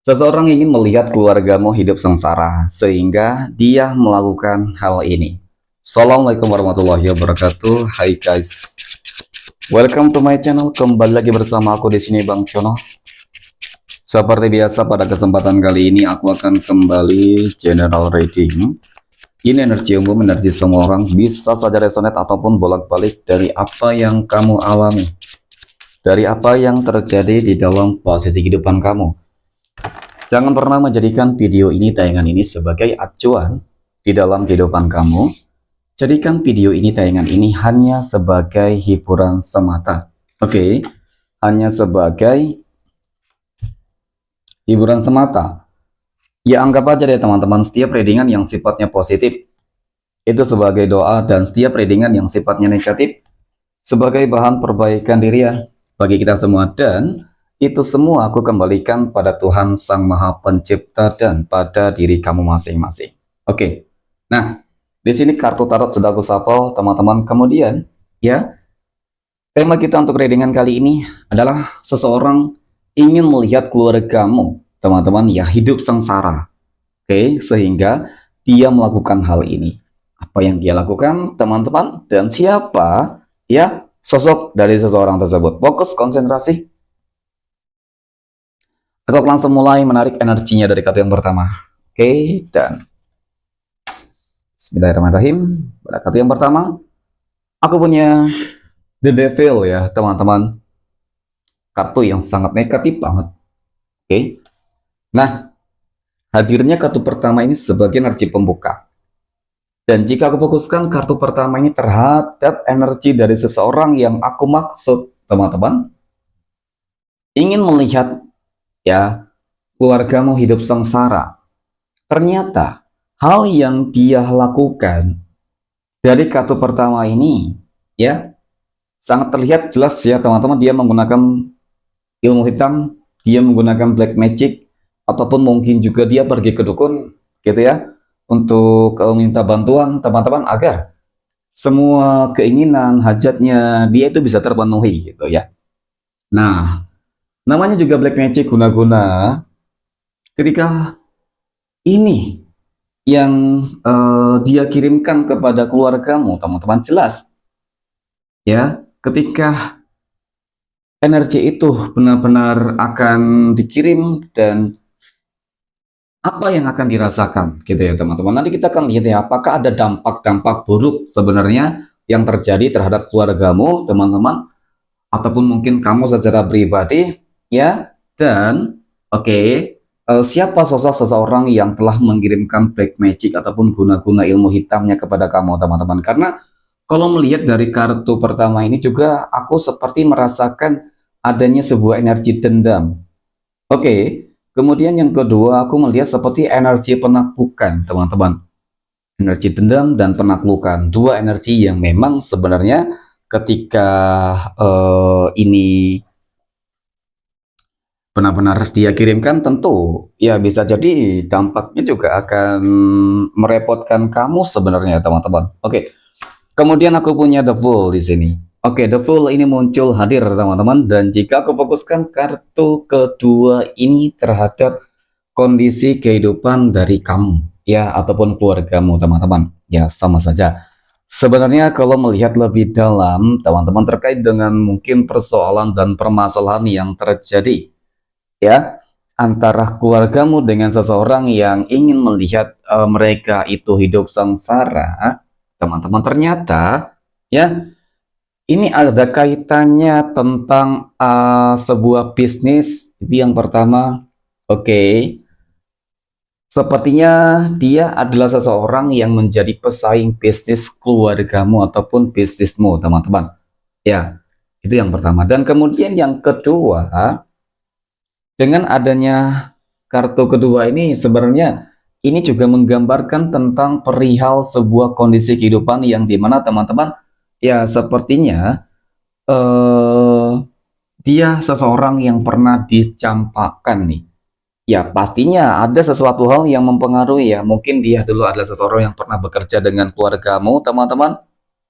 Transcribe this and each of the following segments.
Seseorang ingin melihat keluargamu hidup sengsara, sehingga dia melakukan hal ini. Assalamualaikum warahmatullahi wabarakatuh. Hai guys, welcome to my channel. Kembali lagi bersama aku di sini Bang Chono. Seperti biasa pada kesempatan kali ini aku akan kembali general reading. Ini energi umum, energi semua orang, bisa saja resonate ataupun bolak-balik dari apa yang kamu alami, dari apa yang terjadi di dalam posisi kehidupan kamu. Jangan pernah menjadikan video ini, tayangan ini sebagai acuan di dalam kehidupan kamu. Jadikan video ini, tayangan ini hanya sebagai hiburan semata. Oke, hanya sebagai hiburan semata. Ya anggap aja deh teman-teman, setiap readingan yang sifatnya positif itu sebagai doa, dan setiap readingan yang sifatnya negatif sebagai bahan perbaikan diri ya bagi kita semua. Dan itu semua aku kembalikan pada Tuhan Sang Maha Pencipta dan pada diri kamu masing-masing. Oke. Nah, di sini kartu tarot sudah aku shuffle, teman-teman. Kemudian, ya, tema kita untuk readingan kali ini adalah seseorang ingin melihat keluargamu, teman-teman, ya hidup sengsara. Oke, sehingga dia melakukan hal ini. Apa yang dia lakukan, teman-teman, dan siapa ya sosok dari seseorang tersebut. Fokus, konsentrasi. Aku langsung mulai menarik energinya dari kartu yang pertama. Oke, dan Bismillahirrahmanirrahim. Pada kartu yang pertama, aku punya The Devil ya, teman-teman. Kartu yang sangat negatif banget. Oke. Nah, hadirnya kartu pertama ini sebagai energi pembuka. Dan jika aku fokuskan kartu pertama ini terhadap energi dari seseorang yang aku maksud, teman-teman, ingin melihat ya keluargamu hidup sengsara. Ternyata hal yang dia lakukan dari kartu pertama ini ya sangat terlihat jelas ya teman-teman. Dia menggunakan ilmu hitam, dia menggunakan black magic, ataupun mungkin juga dia pergi ke dukun gitu ya untuk minta bantuan teman-teman agar semua keinginan hajatnya dia itu bisa terpenuhi gitu ya. Nah, namanya juga black magic, guna-guna ketika ini yang dia kirimkan kepada keluargamu, teman-teman, jelas ya ketika energi itu benar-benar akan dikirim, dan apa yang akan dirasakan gitu ya teman-teman. Nanti kita akan lihat ya apakah ada dampak-dampak buruk sebenarnya yang terjadi terhadap keluargamu, teman-teman, ataupun mungkin kamu secara pribadi ya. Dan siapa sosok seseorang yang telah mengirimkan black magic ataupun guna-guna ilmu hitamnya kepada kamu, teman-teman. Karena kalau melihat dari kartu pertama ini juga aku seperti merasakan adanya sebuah energi dendam. Kemudian yang kedua aku melihat seperti energi penaklukan, teman-teman. Energi dendam dan penaklukan, dua energi yang memang sebenarnya ketika ini benar-benar dia kirimkan, tentu ya bisa jadi dampaknya juga akan merepotkan kamu sebenarnya, teman-teman. Kemudian aku punya The Fool di sini. The Fool ini muncul hadir, teman-teman, dan jika aku fokuskan kartu kedua ini terhadap kondisi kehidupan dari kamu ya ataupun keluargamu, teman-teman, ya sama saja. Sebenarnya kalau melihat lebih dalam, teman-teman, terkait dengan mungkin persoalan dan permasalahan yang terjadi ya antara keluargamu dengan seseorang yang ingin melihat mereka itu hidup sengsara, teman-teman, ternyata ya ini ada kaitannya tentang sebuah bisnis. Itu yang pertama. Sepertinya dia adalah seseorang yang menjadi pesaing bisnis keluargamu ataupun bisnismu, teman-teman. Ya, itu yang pertama. Dan kemudian yang kedua, dengan adanya kartu kedua ini sebenarnya ini juga menggambarkan tentang perihal sebuah kondisi kehidupan yang dimana, teman-teman, ya sepertinya dia seseorang yang pernah dicampakkan nih. Ya, pastinya ada sesuatu hal yang mempengaruhi ya. Mungkin dia dulu adalah seseorang yang pernah bekerja dengan keluargamu, teman-teman,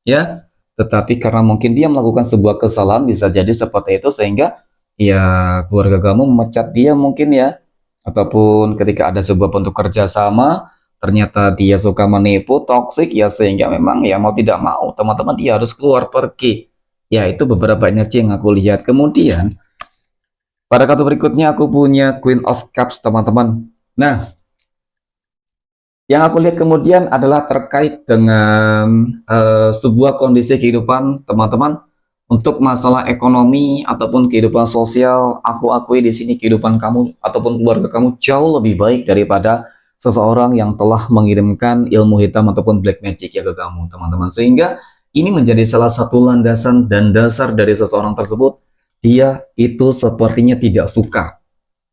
ya. Tetapi karena mungkin dia melakukan sebuah kesalahan, bisa jadi seperti itu, sehingga ya keluarga kamu memecat dia mungkin ya. ataupun ketika ada sebuah bentuk kerjasama, ternyata dia suka menipu, toksik ya, sehingga memang ya mau tidak mau teman-teman dia harus keluar pergi. Ya, itu beberapa energi yang aku lihat. Kemudian pada kartu berikutnya aku punya Queen of Cups, teman-teman. Nah, yang aku lihat kemudian adalah terkait dengan sebuah kondisi kehidupan teman-teman untuk masalah ekonomi ataupun kehidupan sosial. Aku akui di sini kehidupan kamu ataupun keluarga kamu jauh lebih baik daripada seseorang yang telah mengirimkan ilmu hitam ataupun black magic ya ke kamu, teman-teman. Sehingga ini menjadi salah satu landasan dan dasar dari seseorang tersebut. Dia itu sepertinya tidak suka,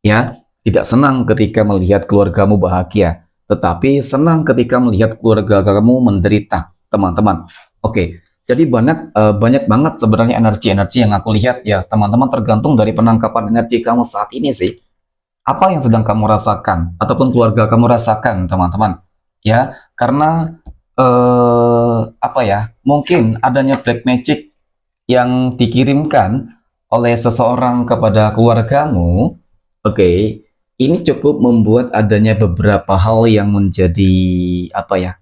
ya, tidak senang ketika melihat keluargamu bahagia, tetapi senang ketika melihat keluarga kamu menderita, teman-teman. Oke, jadi banyak banget sebenarnya energi-energi yang aku lihat ya, teman-teman, tergantung dari penangkapan energi kamu saat ini sih. Apa yang sedang kamu rasakan ataupun keluarga kamu rasakan, teman-teman? Ya, karena apa ya? Mungkin adanya black magic yang dikirimkan oleh seseorang kepada keluargamu. Oke, ini cukup membuat adanya beberapa hal yang menjadi apa ya,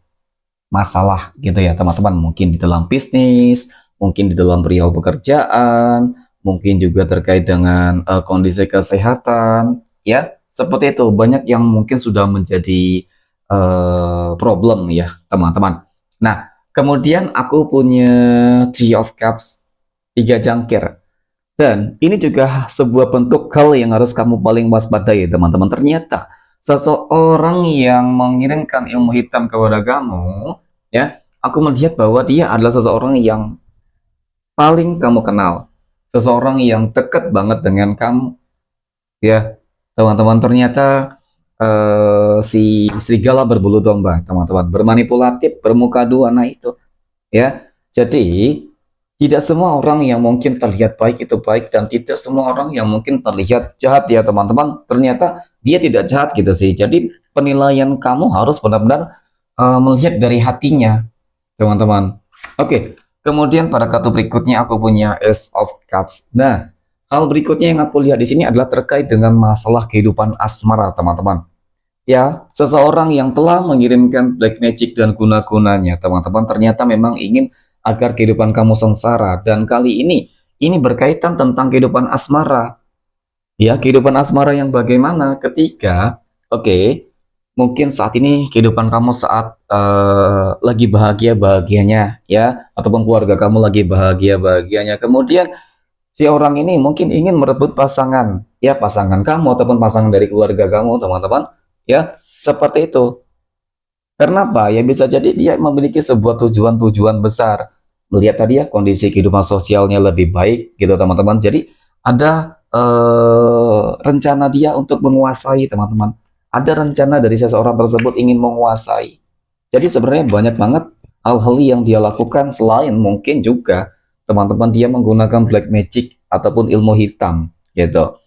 masalah gitu ya, teman-teman. Mungkin di dalam bisnis, mungkin di dalam perihal pekerjaan, mungkin juga terkait dengan kondisi kesehatan, ya. Seperti itu, banyak yang mungkin sudah menjadi problem ya, teman-teman. Nah, kemudian aku punya Three of Cups, 3 cangkir. Dan ini juga sebuah bentuk hal yang harus kamu paling waspadai, teman-teman. Ternyata seseorang yang mengirimkan ilmu hitam kepada kamu, ya, aku melihat bahwa dia adalah seseorang yang paling kamu kenal, seseorang yang dekat banget dengan kamu, ya, teman-teman. Ternyata si serigala berbulu domba, teman-teman, bermanipulatif, bermuka dua, nah itu, ya. Jadi tidak semua orang yang mungkin terlihat baik itu baik, dan tidak semua orang yang mungkin terlihat jahat ya, teman-teman. Ternyata dia tidak jahat gitu sih. Jadi penilaian kamu harus benar-benar melihat dari hatinya, teman-teman. Oke, kemudian pada kartu berikutnya aku punya Ace of Cups. Nah, hal berikutnya yang aku lihat di sini adalah terkait dengan masalah kehidupan asmara, teman-teman. Ya, seseorang yang telah mengirimkan black magic dan guna-gunanya, teman-teman, ternyata memang ingin agar kehidupan kamu sengsara. Dan kali ini berkaitan tentang kehidupan asmara. Ya, kehidupan asmara yang bagaimana ketika, oke, mungkin saat ini kehidupan kamu saat lagi bahagia-bahagianya, ya, ataupun keluarga kamu lagi bahagia-bahagianya. Kemudian si orang ini mungkin ingin merebut pasangan, ya, pasangan kamu ataupun pasangan dari keluarga kamu, teman-teman, ya, seperti itu. Kenapa? Ya bisa jadi dia memiliki sebuah tujuan-tujuan besar. Melihat tadi ya kondisi kehidupan sosialnya lebih baik gitu, teman-teman. Jadi ada rencana dia untuk menguasai, teman-teman. Ada rencana dari seseorang tersebut ingin menguasai. Jadi sebenarnya banyak banget hal-hal yang dia lakukan, selain mungkin juga teman-teman dia menggunakan black magic ataupun ilmu hitam gitu.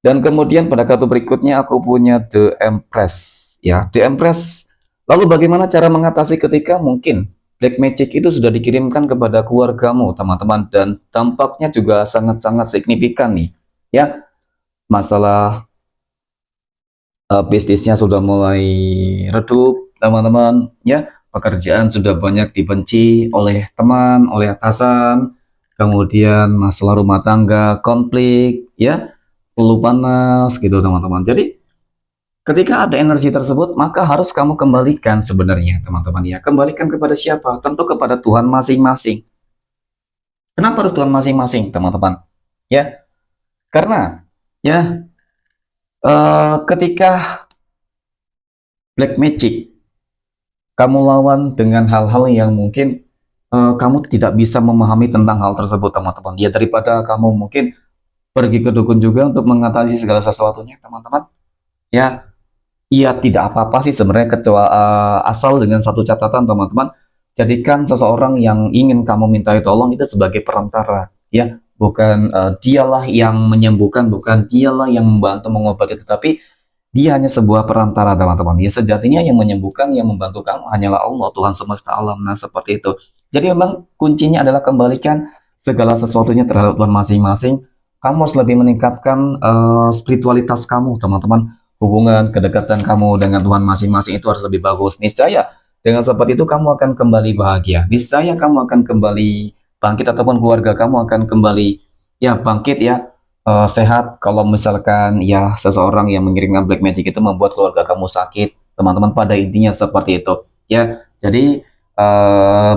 Dan kemudian pada kartu berikutnya aku punya The Empress, ya, The Empress. Lalu bagaimana cara mengatasi ketika mungkin black magic itu sudah dikirimkan kepada keluargamu, teman-teman, dan tampaknya juga sangat-sangat signifikan nih, ya. Masalah bisnisnya sudah mulai redup, teman-teman, ya. Pekerjaan sudah banyak dibenci oleh teman, oleh atasan. Kemudian masalah rumah tangga, konflik, ya, selalu panas gitu, teman-teman. Jadi ketika ada energi tersebut, maka harus kamu kembalikan sebenarnya, teman-teman, ya. Kembalikan kepada siapa? Tentu kepada Tuhan masing-masing. Kenapa harus Tuhan masing-masing, teman-teman? Ya, karena ya ketika black magic kamu lawan dengan hal-hal yang mungkin kamu tidak bisa memahami tentang hal tersebut, teman-teman. Ya, daripada kamu mungkin pergi ke dukun juga untuk mengatasi segala sesuatunya, teman-teman. Ya, iya, tidak apa-apa sih sebenarnya, kecuali asal dengan satu catatan, teman-teman. Jadikan seseorang yang ingin kamu mintai tolong itu sebagai perantara, ya, bukan dialah yang menyembuhkan, bukan dialah yang membantu mengobati, tetapi dia hanya sebuah perantara, teman-teman. Ya, sejatinya yang menyembuhkan, yang membantu kamu hanyalah Allah, Tuhan semesta alam. Nah, seperti itu. Jadi memang kuncinya adalah kembalikan segala sesuatunya terhadap Tuhan masing-masing. kamu harus lebih meningkatkan spiritualitas kamu, teman-teman. Hubungan, kedekatan kamu dengan Tuhan masing-masing itu harus lebih bagus. Niscaya dengan seperti itu kamu akan kembali bahagia. Niscaya kamu akan kembali bangkit ataupun keluarga kamu akan kembali ya bangkit ya sehat. Kalau misalkan ya seseorang yang mengirimkan black magic itu membuat keluarga kamu sakit, teman-teman, pada intinya seperti itu. Ya, jadi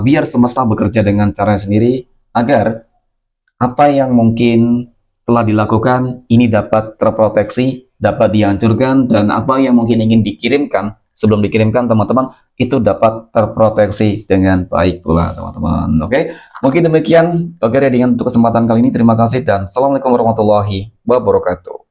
biar semesta bekerja dengan caranya sendiri agar apa yang mungkin telah dilakukan ini dapat terproteksi, dapat dihancurkan, dan apa yang mungkin ingin dikirimkan sebelum dikirimkan teman-teman itu dapat terproteksi dengan baik pula teman-teman. Oke, mungkin demikian. Oke, dengan untuk kesempatan kali ini terima kasih dan assalamualaikum warahmatullahi wabarakatuh.